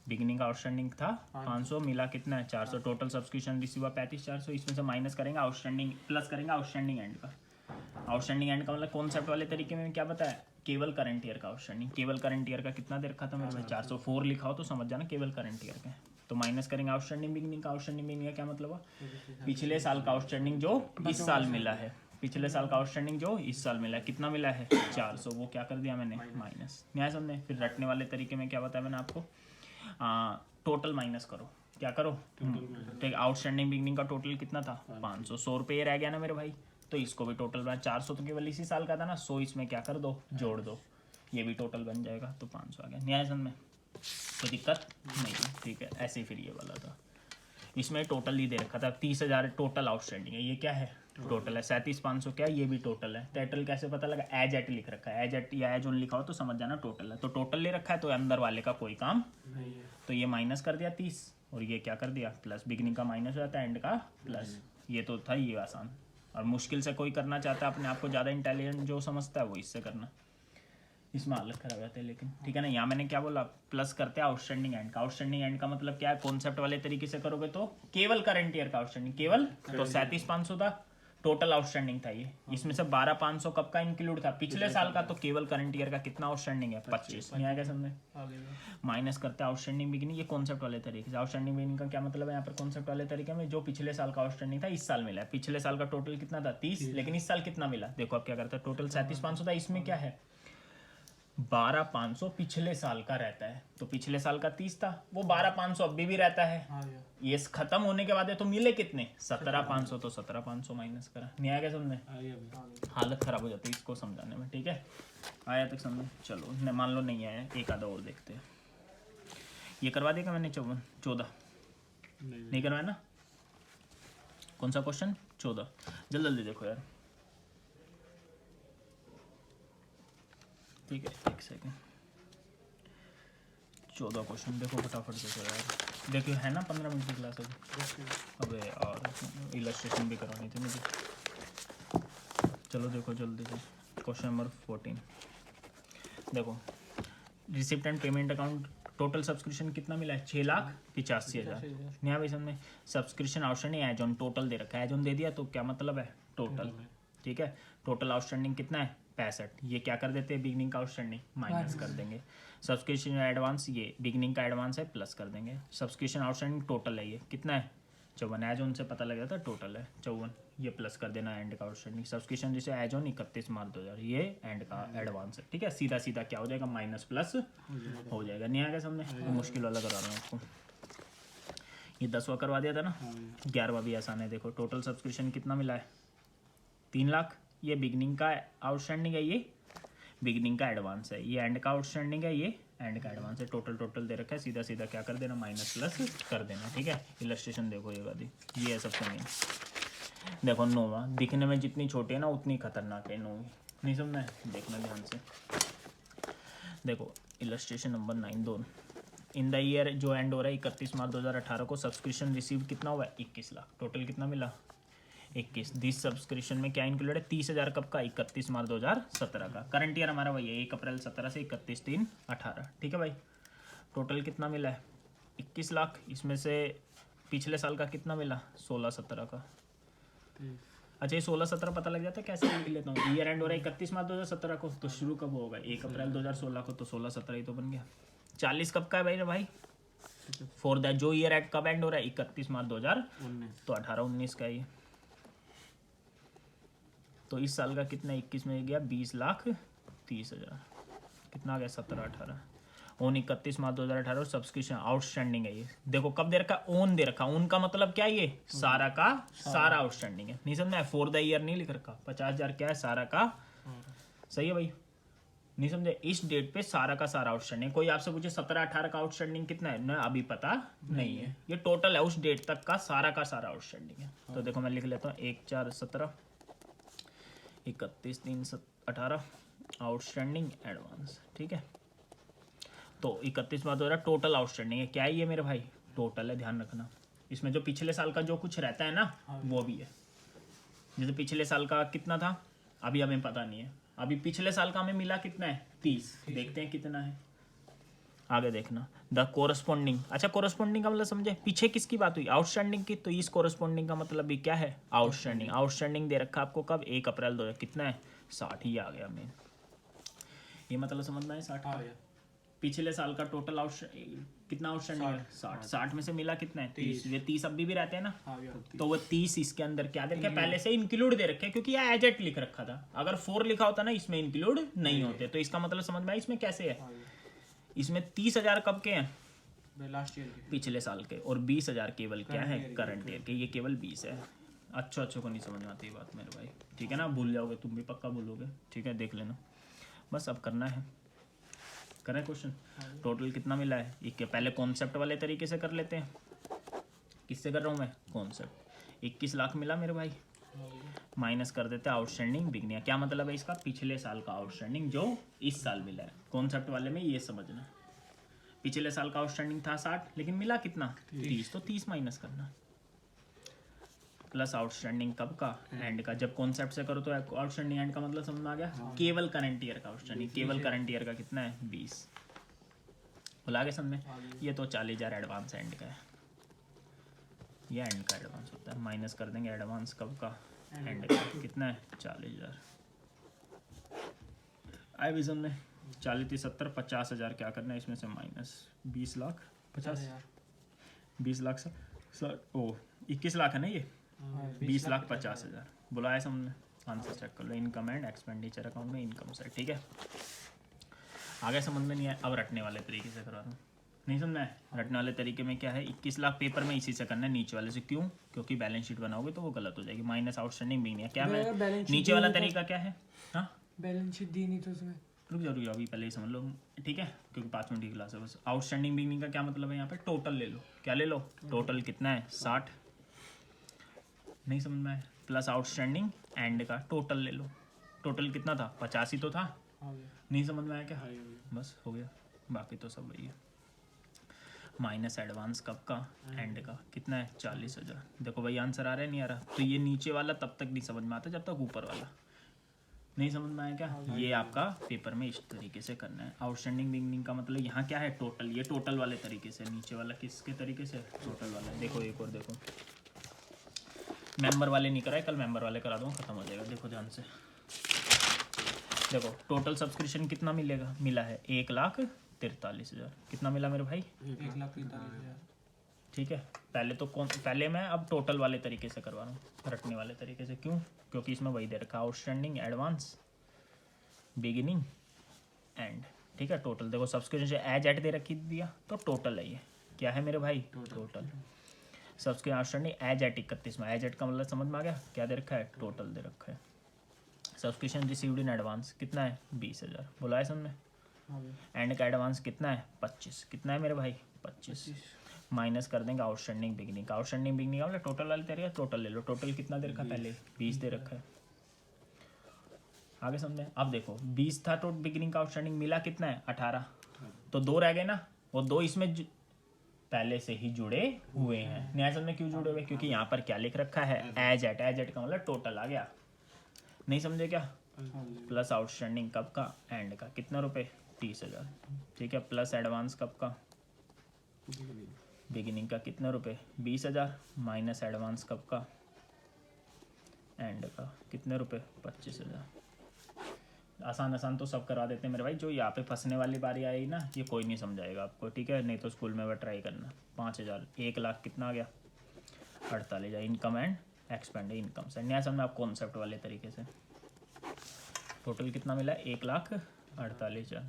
बिगिनिंग का आउटस्टैंडिंग था 500, मिला कितना है, 400, टोटल सब्सक्रिप्शन रिसीव 35,400, इसमें से माइनस करेंगे आउटस्टैंडिंग, प्लस करेंगे आउटस्टैंडिंग एंड का। आउटस्टैंडिंग एंड का मतलब कॉन्सेप्ट वाले तरीके में क्या बताया, केवल करंट ईयर का आउटस्टैंडिंग, केवल करंट ईयर का कितना दे रखा था मेरे भाई, 404 लिखा हो तो समझ जाना केवल करंट ईयर का। तो माइनस करेंगे आउटस्टैंडिंग बिगिनिंग का, आउटस्टैंडिंग बिगिनिंग का क्या मतलब हुआ, पिछले साल का आउटस्टैंडिंग जो इस साल मिला है, पिछले साल का आउटस्टैंडिंग जो इस साल मिला है, कितना मिला है, 400, वो क्या कर दिया मैंने, माइनस। न्याय समझे। फिर रटने वाले तरीके में क्या बताया मैंने आपको, टोटल माइनस करो, क्या करो, ठीक, आउटस्टैंडिंग बिगिनिंग का टोटल कितना था, 500, 100 रुपये ये रह गया ना मेरे भाई, तो इसको भी टोटल बना, 400 तो केवल इसी साल का था ना, 100 इसमें क्या कर दो, जोड़ दो, ये भी टोटल बन जाएगा, तो 500 आ गया। न्याय समझ में, कोई दिक्कत नहीं, ठीक है। ऐसे ही फिर ये वाला था, इसमें टोटल ही दे रखा था, 30,000 टोटल आउटस्टैंडिंग है, ये क्या है, टोटल है 37,500 क्या है? ये भी टोटल है। टोटल कैसे पता लगा? एज एट लिख रखा है, एज एट या एज ऑन लिखा हो तो समझ जाना टोटल है। तो टोटल ले रखा है तो अंदर वाले का कोई काम, नहीं है। तो ये माइनस कर दिया 30 और ये क्या कर दिया प्लस। बिगनिंग का माइनस हो जाता है, एंड का प्लस। ये तो था ये आसान। और मुश्किल से कोई करना चाहता है अपने आप को ज़्यादा इंटेलिजेंट जो समझता है वो इससे करना, इसमें हालत खराब रहती है। लेकिन ठीक है ना, यहाँ मैंने क्या बोला, प्लस करते हैं आउटस्टैंडिंग एंड का। आउटस्टैंडिंग एंड का मतलब क्या है? कॉन्सेप्ट वाले तरीके से करोगे तो केवल करंट ईयर का आउटस्टैंडिंग, केवल तो 37,500 था टोटल आउटस्टैंडिंग था ये। इसमें से 12,500 कब का इंक्लूड था? पिछले साल का। तो केवल करंट ईयर का कितना आउटस्टैंडिंग है? 25। नहीं आएगा समझ? आगे में माइनस करते हैं आउटस्टैंडिंग बिगिनिंग, ये कॉन्सेप्ट वाले तरीके से। आउटस्टैंडिंग बिगिनिंग का क्या मतलब है यहाँ पर? कॉन्सेप्ट वाले तरीके में जो पिछले साल का आउटस्टैंडिंग था इस साल मिला है। पिछले साल का टोटल कितना था? 30, लेकिन इस साल कितना मिला? देखो अब क्या करते हैं, टोटल 37,500 था, इसमें क्या है 12,500 पिछले साल का रहता है। तो पिछले साल का 30 था, वो 12,500 अभी भी रहता है। आ गया। ये खत्म होने के बाद है तो मिले कितने? 17,500। तो 17,500 माइनस करा। नहीं आएगा समझने? आ गया भी। हालत खराब हो जाती है इसको समझाने में। ठीक है, आया तक समझ? चलो मान लो नहीं आया, एक आधा और देखते हैं। ये करवा देगा मैंने 14 नहीं करवाया ना? कौन सा क्वेश्चन? 14। जल्दी जल्दी देखो यार। ठीक है, एक सेकेंड। 14 क्वेश्चन देखो, फटाफट देखो यार। देखो है ना 15 मिनट की क्लास अभी। अबे और इलस्ट्रेशन भी करवानी थी मुझे। चलो देखो जल्दी से। क्वेश्चन नंबर 14 देखो, receipt and payment account total subscription कितना मिला है? 6,85,000। नहीं भाई समझ में? Subscription outstanding as on total दे रखा है। एज ऑन दे दिया तो क्या मतलब है? टोटल। ठीक है, टोटल आउटस्टैंडिंग कितना है? 65। ये क्या कर देते हैं? बिगनिंग का आउटस्टैंडिंग माइनस कर देंगे। सब्सक्रिप्शन एडवांस, ये बिगनिंग का एडवांस है, प्लस कर देंगे। सब्सक्रिप्शन आउटस्टैंडिंग टोटल है, ये कितना है? 54। एज ऑन से पता लग जाता है टोटल है 54। ये प्लस कर देना एंड का आउटस्टैंडिंग। सब्सक्रिप्शन जैसे एज ऑन 31 मार्च 2000, ये एंड का एडवांस है। ठीक है, सीधा सीधा क्या हो जाएगा? माइनस प्लस हो जाएगा। नहीं आएगा समझे? तो मुश्किल वाला करा रहा हूँ आपको। ये 10वां करवा दिया था ना, 11वां भी आसान है। देखो टोटल सब्सक्रिप्शन कितना मिला है? 3 लाख। ये बिगनिंग का आउटस्टैंडिंग है, ये बिगनिंग का एडवांस है, ये एंड का आउटस्टैंडिंग है, ये एंड का एडवांस है। टोटल दे रखा है, सीधा सीधा क्या कर देना? माइनस प्लस कर देना। ठीक है, इलस्ट्रेशन देखो ये वाली, ये है सबसे मेन। देखो 9वां दिखने में जितनी छोटी है ना उतनी खतरनाक है 9वीं। नहीं समझना है? देखना ध्यान से। देखो illustration number 9 2 in the year जो एंड हो रहा है 31 मार्च 2018 को सब्सक्रिप्शन रिसीव कितना हुआ है? 21 लाख। टोटल कितना मिला? 21। दिस सब्सक्रिप्शन में क्या इंक्लूड है? 30,000 कब का? 31 मार्च 2017 का। करंट ईयर हमारा वही है 1 अप्रैल 17 से 31/3/18। ठीक है भाई, टोटल कितना मिला है? 21 लाख। इसमें से पिछले साल का कितना मिला? 16-17 का। अच्छा, ये 16-17 पता लग जाता है कैसे? लिख लेता हूँ। ईयर एंड हो रहा है 31 मार्च 2017 को, तो शुरू कब होगा? 1 अप्रैल 2016 को, तो 16-17 ही तो बन गया। 40 कब का है भाई? फॉर दैट जो ईयर एंड कब एंड हो रहा है? 31 मार्च 2019, तो 18-19 का ही। तो इस साल का कितना? 21 में गया 20,30,000। कितना आ गया? 17-18 ओन 31 मार्च 2018। सब्सक्रिप्शन आउटस्टैंडिंग है ये। देखो कब दे रखा? ओन दे रखा। ओन का मतलब क्या है? ये सारा का सारा आउटस्टैंडिंग है। नहीं समझना है? फॉर द ईयर नहीं लिख रखा। 50,000 क्या है? सारा का। सही है भाई? नहीं समझे? इस डेट पे सारा का सारा आउटस्टैंडिंग। कोई आपसे पूछे 17-18 का आउटस्टैंडिंग कितना है ना, अभी पता नहीं है। ये टोटल है उस डेट तक का सारा आउटस्टैंडिंग है। तो देखो मैं लिख लेता हूँ 1/4/17 31/3/18 आउटस्टैंडिंग एडवांस। ठीक है, तो 31 मार्च 2018 टोटल आउटस्टैंडिंग है। क्या है ये मेरे भाई? टोटल है, ध्यान रखना। इसमें जो पिछले साल का जो कुछ रहता है ना वो भी है। जैसे पिछले साल का कितना था अभी हमें पता नहीं है। अभी पिछले साल का हमें मिला कितना है? 30। देखते हैं कितना है, आगे देखना। The corresponding. अच्छा, कोरस्पॉन्डिंग का मतलब समझे? पीछे किसकी बात हुई? आउटस्टैंडिंग की। तो इस कोरस्पॉन्डिंग का मतलब भी क्या है? आउटस्टैंडिंग। आउटस्टैंडिंग दे रखा आपको कब? 1 अप्रैल 2000। कितना है? 60 ही आ गया मेन। ये मतलब समझना है 60 का। पिछले साल का टोटल कितना आउटस्टैंडिंग है? 60 में से मिला कितना है? 30। ये 30 अभी भी रहते हैं ना, तो वो 30 इसके अंदर क्या दे रखे? पहले से इंक्लूड दे रखे, क्योंकि ये एजेट लिख रखा था। अगर 4 लिखा होता ना इसमें इंक्लूड नहीं होते। तो इसका मतलब समझ में आया इसमें कैसे है? इसमें 30,000 कब के हैं? लास्ट ईयर के, पिछले साल के। और 20,000 केवल क्या है? करंट ईयर के। ये केवल 20 है। अच्छो को नहीं समझ में आती ये बात मेरे भाई। ठीक है ना, भूल जाओगे तुम भी, पक्का भूलोगे। ठीक है, देख लेना बस। अब करना है, करें क्वेश्चन। टोटल कितना मिला है? एक पहले कॉन्सेप्ट वाले तरीके से कर लेते हैं। किससे कर रहा हूँ मैं? कॉन्सेप्ट। 21 लाख मिला मेरे भाई। माइनस कर देते हैं आउटस्टैंडिंग बिगनिंग। क्या मतलब है इसका? पिछले साल का आउटस्टैंडिंग जो इस साल मिला है। कॉन्सेप्ट वाले में ये समझना, पिछले साल का आउटस्टैंडिंग था 60 लेकिन मिला कितना 30, तो 30 माइनस करना प्लस आउटस्टैंडिंग कब का? एंड का। जब कॉन्सेप्ट से करो तो आउटस्टैंडिंग एंड का मतलब समझ में आ गया। केवल करंट ईयर का आउटस्टैंडिंग, केवल करंट ईयर का कितना है 20। बोला गया समझ में? ये तो 40,000 एडवांस एंड का है, ये एंड का एडवांस होता है। माइनस कर देंगे एडवांस कब का? एंड का। कितना है 40,000। आए भी समझ में? 40 30 70 50,000 क्या करना है इसमें से माइनस 20 लाख 50 20 लाख सर ओ 21 लाख है ना ये, 20 लाख 50,000। बुलाया समझ में? आंसर चेक कर लो। इनकम एंड एक्सपेंडिचर अकाउंट में इनकम साइड। ठीक है, आगे समझ में नहीं आया, अब रटने वाले तरीके से करवा दूँ। नहीं समझ में आया? रटने वाले तरीके में क्या है, 21 लाख पेपर में इसी से करना है, नीचे वाले से। क्यों? क्योंकि बैलेंस शीट बनाओगे तो वो गलत हो जाएगी। माइनस आउटस्टैंडिंग भी नहीं है क्या मैं नीचे वाला तरीका क्या है? हाँ बैलेंस शीट दी नहीं तो उसमें रुक जाओ अभी पहले ही समझ लो, ठीक है, क्योंकि 5 मिनट की क्लास है बस। आउटस्टैंडिंग बिगनिंग का क्या मतलब है? यहाँ पे टोटल ले लो। क्या ले लो? टोटल कितना है 60। नहीं समझ में आया? प्लस आउटस्टैंडिंग एंड का टोटल ले लो। टोटल कितना था 85 तो था। नहीं समझ में आया क्या? बस हो गया, बाकी तो सब वही है। माइनस एडवांस कब का? एंड का। कितना है 40,000। देखो भाई आंसर आ रहा है नहीं आ रहा? तो ये नीचे वाला तब तक नहीं समझ में आता जब तक ऊपर वाला नहीं समझ में आया क्या? ये आपका पेपर में इस तरीके से करना है। आउटस्टैंडिंग बिगनिंग का मतलब यहाँ क्या है टोटल, ये टोटल वाले तरीके से। नीचे वाला किसके तरीके से? टोटल वाला। देखो एक और देखो, मेंबर वाले नहीं कराए, कल मेंबर वाले करा दूँगा, खत्म हो जाएगा। देखो ध्यान से देखो, टोटल सब्सक्रिप्शन कितना मिलेगा? मिला है 1,43,000। कितना मिला मेरे भाई? 1,43,000। ठीक है, पहले मैं अब टोटल वाले तरीके से करवा रहा हूँ, रटने वाले तरीके से। क्यों? क्योंकि इसमें वही दे रखा है, आउटस्टैंडिंग एडवांस बिगिनिंग एंड। ठीक है, टोटल देखो सब्सक्रिप्शन एज एट दे रखी दिया तो टोटल है ये। क्या है मेरे भाई? Total. Subscription outstanding as at 31 में। एज एट का मतलब समझ में आ गया? क्या दे रखा है? टोटल दे रखा है। सब्सक्रिप्शन रिसीव्ड इन एडवांस कितना है 20,000। बोला है समझ में? एंड का एडवांस कितना है 25। कितना है मेरे भाई? 25 माइनस कर देंगे आउटस्टैंडिंग बिगनिंग का। आउटस्टैंडिंग बिगनिंग का मतलब टोटल वाले तेरे टोटल ले लो। टोटल कितना दे रखा है? पहले 20 दे रखा है। आगे समझे? अब देखो 20 था तो बिगनिंग का आउटस्टैंडिंग मिला कितना है 18, तो 2 रह गए ना। वो 2 इसमें पहले से ही जुड़े हुए हैं। न्याय समझ में क्यों जुड़े हुए? क्योंकि यहाँ पर क्या लिख रखा है एज एट। एज एट का मतलब टोटल आ गया। नहीं समझे क्या? प्लस आउटस्टैंडिंग कब का? एंड का। कितना रुपए? 30,000। ठीक है, प्लस एडवांस कब का? बिगिनिंग का। कितना रुपए? 20,000 माइनस एडवांस कब का? एंड का। कितने रुपए? 25,000। आसान आसान तो सब करवा देते हैं मेरे भाई। जो यहाँ पे फंसने वाली बारी आई ना, ये कोई नहीं समझाएगा आपको, ठीक है? नहीं तो स्कूल में वह ट्राई करना। 5,000 1 लाख कितना आ गया 48,000। इनकम एंड एक्सपेंड इनकम से न्याय समझना आप कॉन्सेप्ट वाले तरीके से। टोटल कितना मिला? 1,48,000।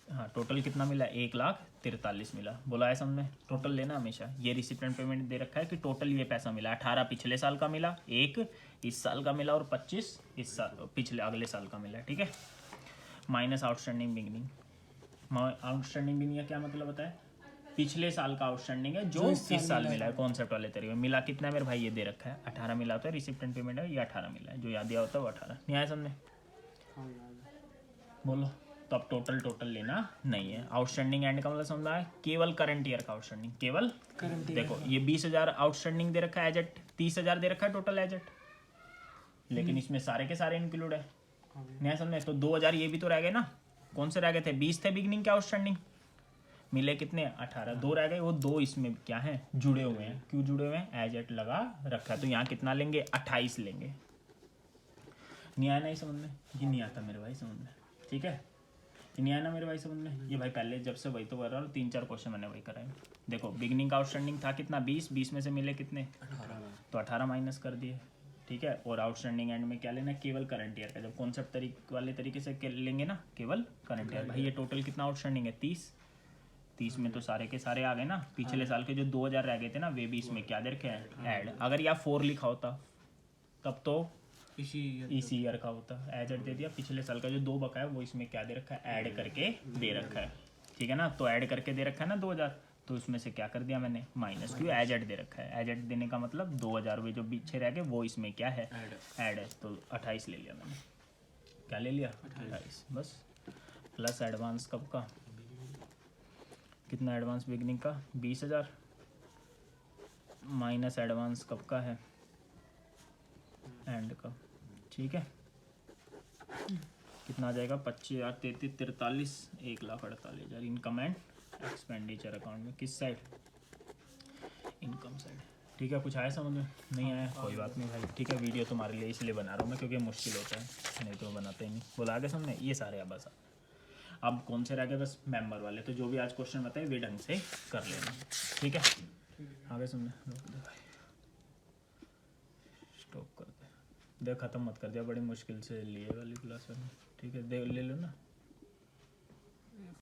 हाँ, टोटल कितना मिला? 1,43,000 मिला। बोला है समझ में? टोटल लेना हमेशा। ये रिसिप्टेंट पेमेंट दे रखा है कि टोटल ये पैसा मिला। 18 पिछले साल का मिला, 1 इस साल का मिला और 25 इस साल पिछले अगले साल का मिला। ठीक है, minus outstanding beginning. Outstanding beginning का क्या मतलब होता है? पिछले साल का आउटस्टैंडिंग है जो इस साल मिला है। कॉन्सेप्ट वाले तरीके में मिला कितना है मेरे भाई? ये दे रखा है 18 मिला होता है। रिसिप्टेंट पेमेंट है ये 18 मिला है, जो याद दिया होता है वो 18। नहीं आया समझे? बोलो। तो अब टोटल लेना नहीं है। आउटस्टैंडिंग एंड का मतलब समझ आया? केवल करंट ईयर का आउटस्टैंडिंग। केवल देखो ये 20,000 आउटस्टैंडिंग दे रखा है एज एट, 30,000 दे रखा है टोटल एज एट, लेकिन इसमें सारे के सारे इंक्लूड है। नहीं समझे? तो 2,000 ये भी तो रह गए ना। कौन से रह गए थे? 20 थे बिगनिंग के आउटस्टैंडिंग, मिले कितने 18। 2 रह गए, वो 2 इसमें क्या है जुड़े हुए हैं। क्यों जुड़े हुए हैं? एज एट लगा रखा है। तो यहाँ कितना लेंगे? 28 लेंगे। नहीं आया? नहीं समझ में? ये नहीं आता मेरे भाई समझ में, ठीक है? नहीं आया ना मेरे भाई समझ में? ये भाई पहले जब से वही तो कर रहा हूँ, 3-4 क्वेश्चन मैंने वही कराए। देखो बिगनिंग का आउटस्टैंडिंग था कितना 20 में से मिले कितने 18, तो 18 माइनस कर दिए। ठीक है, और आउटस्टैंडिंग एंड में क्या लेना? केवल करंट ईयर का। जब कॉन्सेप्ट वाले तरीके से लेंगे ना केवल करंट ईयर। भाई ये टोटल कितना आउटस्टैंडिंग है 30 में तो सारे के सारे आ गए ना। पिछले साल के जो 2,000 रह गए थे ना वे भी इसमें क्या दे रखे हैं ऐड। अगर यहाँ 4 लिखा होता तब तो इसी ईयर का होता। एज एड दे दिया। पिछले साल का जो 2 बकाया वो इसमें क्या दे रखा है ऐड करके दे रखा है। ठीक है ना, तो ऐड करके दे रखा है ना 2,000, तो उसमें से क्या कर दिया मैंने, -2 एज एड दे रखा है। एज एड देने का मतलब 2000 रुपये जो पीछे रह गए वो इसमें क्या है, ऐड है। तो 28 ले लिया मैंने। क्या ले लिया, 28 बस। प्लस एडवांस कब का, कितना एडवांस बिगनिंग का, 20,000 माइनस एडवांस कब का है, एंड का। ठीक है, कितना आ जाएगा, 25,000 33 43 1,48,000 इनकम एंड एक्सपेंडिचर अकाउंट में। किस साइड, इनकम साइड। ठीक है, कुछ आया समझ में, नहीं आया कोई बात नहीं भाई। ठीक है, वीडियो तुम्हारे लिए इसलिए बना रहा हूँ मैं क्योंकि मुश्किल होता है, नहीं तो बनाते ही नहीं। बोला आगे समझने, ये सारे अब बस। अब कौन से रह गए, बस मेंबर वाले। तो जो भी आज क्वेश्चन बताए वे ढंग से कर लेना। ठीक है, आगे समझने, रोक दे भाई, स्टॉप कर दे, देख खत्म मत कर दिया, बड़ी मुश्किल से लिए वाली क्लास है। ठीक है, देख ले लो ना।